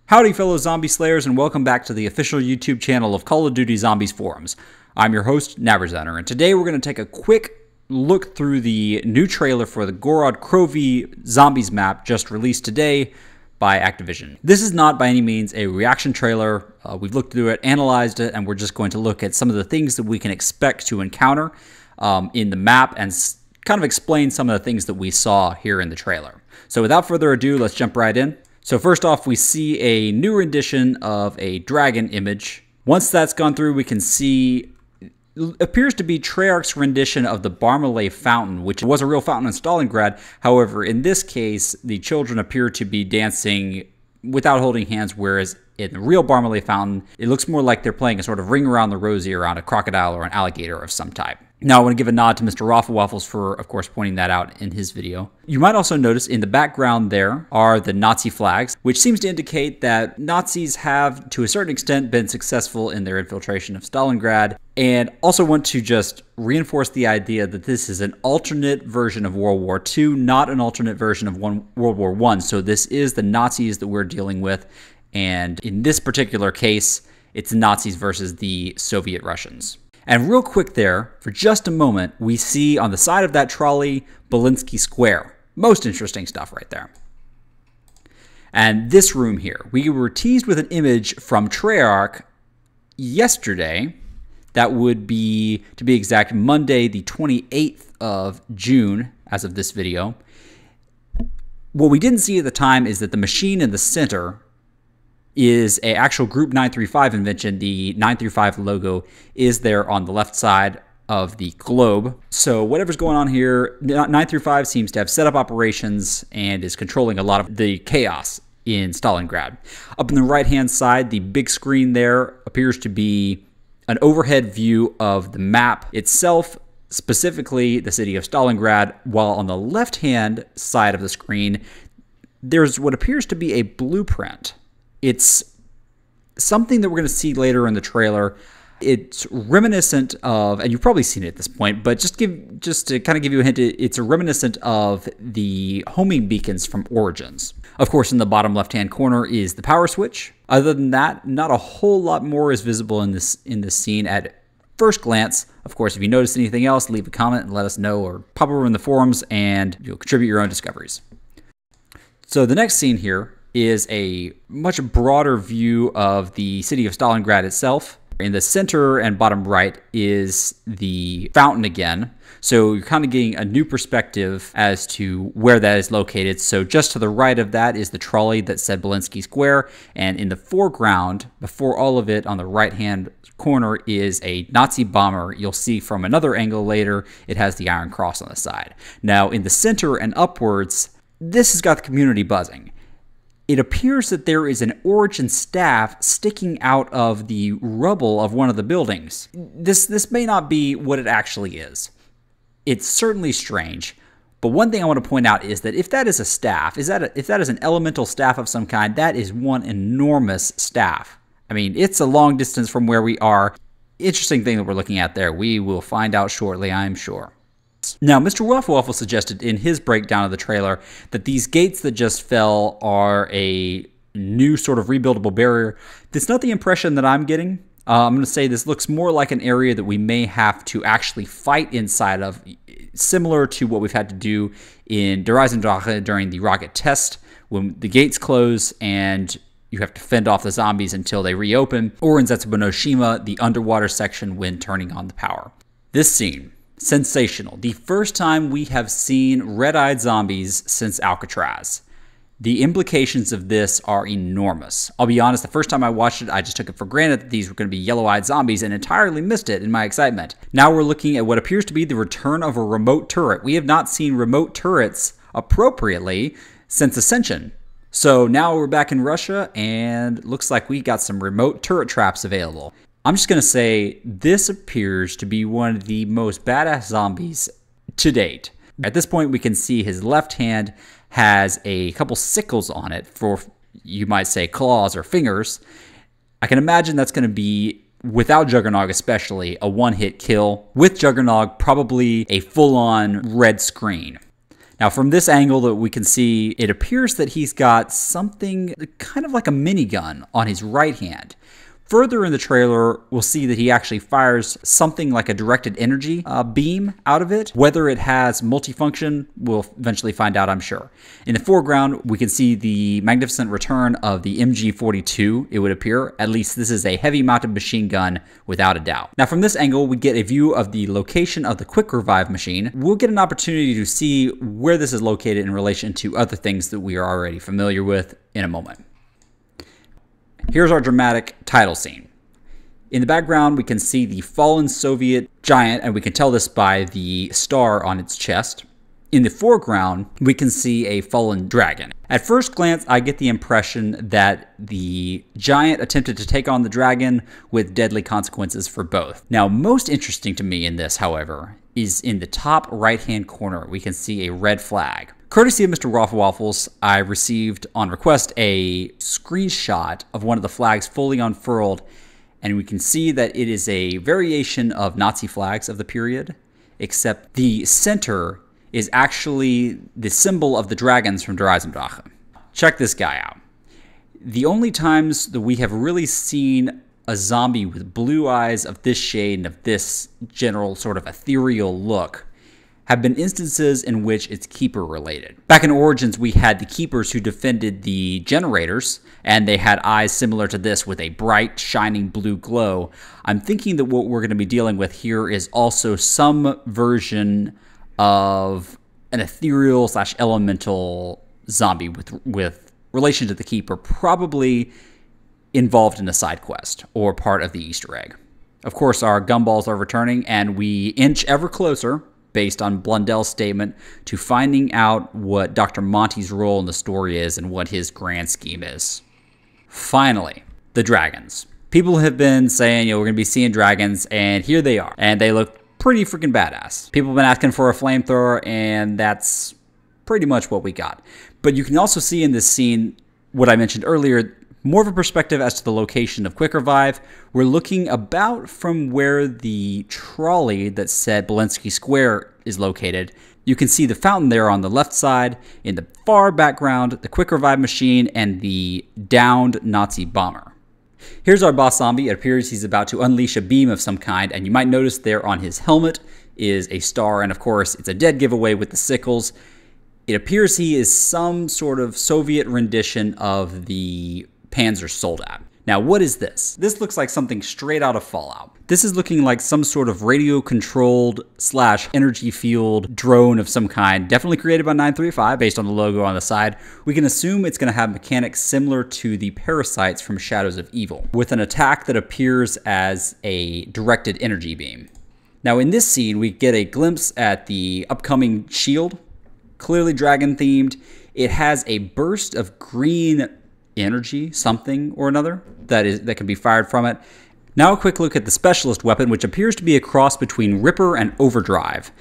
Howdy fellow zombie slayers, and welcome back to the official YouTube channel of Call of Duty Zombies forums. I'm your host, NaBrZHunter, and today we're going to take a quick look through the new trailer for the Gorod Krovi Zombies map just released today by Activision. This is not by any means a reaction trailer. We've looked through it, analyzed it, and we're just going to look at some of the things that we can expect to encounter in the map and kind of explain some of the things that we saw here in the trailer. So without further ado, let's jump right in. So first off, we see a new rendition of a dragon image. Once that's gone through, we can see appears to be Treyarch's rendition of the Barmalay Fountain, which was a real fountain in Stalingrad. However, in this case, the children appear to be dancing without holding hands, whereas in the real Barmalay Fountain, it looks more like they're playing a sort of ring around the rosy around a crocodile or an alligator of some type. Now, I want to give a nod to Mr. Waffles for, of course, pointing that out in his video. You might also notice in the background there are the Nazi flags, which seems to indicate that Nazis have, to a certain extent, been successful in their infiltration of Stalingrad, and also want to just reinforce the idea that this is an alternate version of World War II, not an alternate version of World War I. So this is the Nazis that we're dealing with, and in this particular case, it's the Nazis versus the Soviet Russians. And real quick there, for just a moment, we see on the side of that trolley, Belinsky Square. Most interesting stuff right there. And this room here, we were teased with an image from Treyarch yesterday. That would be, to be exact, Monday the 28th of June, as of this video. What we didn't see at the time is that the machine in the center is an actual Group 935 invention. The 935 logo is there on the left side of the globe. So whatever's going on here, 935 seems to have set up operations and is controlling a lot of the chaos in Stalingrad. Up in the right-hand side, the big screen there appears to be an overhead view of the map itself, specifically the city of Stalingrad, while on the left-hand side of the screen, there's what appears to be a blueprint. It's something that we're going to see later in the trailer. It's reminiscent of, and you've probably seen it at this point, but just to kind of give you a hint, it's reminiscent of the homing beacons from Origins. Of course, in the bottom left-hand corner is the power switch. Other than that, not a whole lot more is visible in this scene at first glance. Of course, if you notice anything else, leave a comment and let us know, or pop over in the forums and you'll contribute your own discoveries. So the next scene here is a much broader view of the city of Stalingrad itself. In the center and bottom right is the fountain again. So you're kind of getting a new perspective as to where that is located. So just to the right of that is the trolley that said Belinsky Square. And in the foreground, before all of it, on the right-hand corner is a Nazi bomber. You'll see from another angle later, it has the Iron Cross on the side. Now in the center and upwards, this has got the community buzzing. It appears that there is an Origin staff sticking out of the rubble of one of the buildings. This may not be what it actually is. It's certainly strange, but one thing I want to point out is that if that is a staff, if that is an elemental staff of some kind, that is one enormous staff. I mean, it's a long distance from where we are. Interesting thing that we're looking at there. We will find out shortly, I'm sure. Now, Mr. Waffle suggested in his breakdown of the trailer that these gates that just fell are a new sort of rebuildable barrier. That's not the impression that I'm getting. I'm going to say this looks more like an area that we may have to actually fight inside of, similar to what we've had to do in NaBrZHunter during the rocket test, when the gates close and you have to fend off the zombies until they reopen, or in Zetsubo no Shima, the underwater section when turning on the power. This scene, sensational. The first time we have seen red-eyed zombies since Alcatraz. The implications of this are enormous. I'll be honest, the first time I watched it, I just took it for granted that these were going to be yellow-eyed zombies and entirely missed it in my excitement. Now we're looking at what appears to be the return of a remote turret. We have not seen remote turrets appropriately since Ascension. So now we're back in Russia and looks like we got some remote turret traps available. I'm just going to say this appears to be one of the most badass zombies to date. At this point, we can see his left hand has a couple sickles on it for, you might say, claws or fingers. I can imagine that's going to be, without Juggernog especially, a one-hit kill. With Juggernog, probably a full-on red screen. Now from this angle that we can see, it appears that he's got something kind of like a minigun on his right hand. Further in the trailer, we'll see that he actually fires something like a directed energy beam out of it. Whether it has multifunction, we'll eventually find out, I'm sure. In the foreground, we can see the magnificent return of the MG42, it would appear. At least this is a heavy-mounted machine gun, without a doubt. Now from this angle, we get a view of the location of the quick revive machine. We'll get an opportunity to see where this is located in relation to other things that we are already familiar with in a moment. Here's our dramatic title scene. In the background, we can see the fallen Soviet giant, and we can tell this by the star on its chest. In the foreground, we can see a fallen dragon. At first glance, I get the impression that the giant attempted to take on the dragon with deadly consequences for both. Now, most interesting to me in this, however, is in the top right-hand corner, we can see a red flag. Courtesy of Mr. Waffle Waffles, I received on request a screenshot of one of the flags fully unfurled, and we can see that it is a variation of Nazi flags of the period, except the center is actually the symbol of the dragons from NaBrZHunter. Check this guy out. The only times that we have really seen a zombie with blue eyes of this shade and of this general sort of ethereal look have been instances in which it's Keeper related. Back in Origins, we had the Keepers who defended the generators, and they had eyes similar to this with a bright, shining blue glow. I'm thinking that what we're going to be dealing with here is also some version of an ethereal / elemental zombie with relation to the Keeper, probably involved in a side quest or part of the Easter egg. Of course, our gumballs are returning, and we inch ever closer, based on Blundell's statement, to finding out what Dr. Monty's role in the story is and what his grand scheme is. Finally, the dragons. People have been saying, we're going to be seeing dragons, and here they are. And they look pretty freaking badass. People have been asking for a flamethrower, and that's pretty much what we got. But you can also see in this scene what I mentioned earlier, more of a perspective as to the location of Quick Revive. We're looking about from where the trolley that said Belensky Square is located. You can see the fountain there on the left side. In the far background, the Quick Revive machine and the downed Nazi bomber. Here's our boss zombie. It appears he's about to unleash a beam of some kind, and you might notice there on his helmet is a star, and of course it's a dead giveaway with the sickles. It appears he is some sort of Soviet rendition of the Panzer Soldat. Now, what is this? This looks like something straight out of Fallout. This is looking like some sort of radio-controlled / energy-fueled drone of some kind, definitely created by 935 based on the logo on the side. We can assume it's going to have mechanics similar to the parasites from Shadows of Evil, with an attack that appears as a directed energy beam. Now, in this scene, we get a glimpse at the upcoming shield, clearly dragon-themed. It has a burst of green energy, something or another, that can be fired from it. Now a quick look at the specialist weapon, which appears to be a cross between Ripper and Overdrive,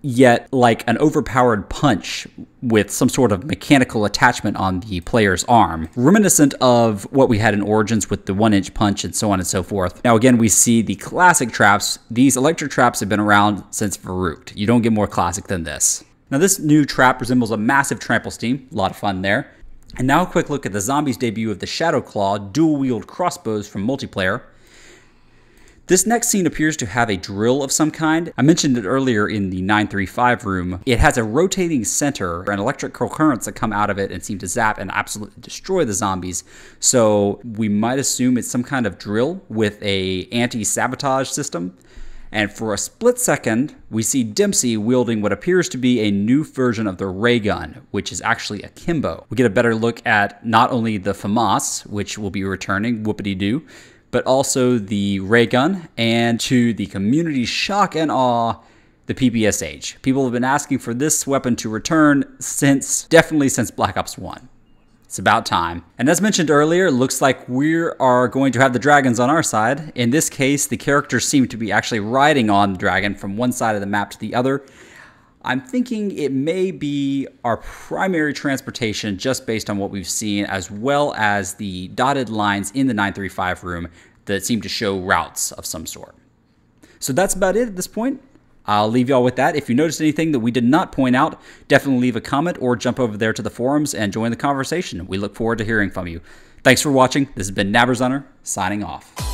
yet like an overpowered punch with some sort of mechanical attachment on the player's arm, reminiscent of what we had in Origins with the 1-inch punch and so on and so forth. Now again, we see the classic traps. These electric traps have been around since Verrucht. You don't get more classic than this. Now this new trap resembles a massive trample steam, a lot of fun there. And now a quick look at the zombies' debut of the Shadow Claw dual-wield crossbows from multiplayer. This next scene appears to have a drill of some kind. I mentioned it earlier in the 935 room. It has a rotating center and electric currents that come out of it and seem to zap and absolutely destroy the zombies. So we might assume it's some kind of drill with a anti-sabotage system. And for a split second, we see Dempsey wielding what appears to be a new version of the ray gun, which is actually a Kimbo. We get a better look at not only the FAMAS, which will be returning, whoopity-doo, but also the ray gun, and to the community's shock and awe, the PPSH. People have been asking for this weapon to return definitely since Black Ops 1. It's about time. And as mentioned earlier, it looks like we are going to have the dragons on our side. In this case, the characters seem to be actually riding on the dragon from one side of the map to the other. I'm thinking it may be our primary transportation just based on what we've seen, as well as the dotted lines in the 935 room that seem to show routes of some sort. So that's about it at this point. I'll leave y'all with that. If you noticed anything that we did not point out, definitely leave a comment or jump over there to the forums and join the conversation. We look forward to hearing from you. Thanks for watching. This has been NaBrZHunter, signing off.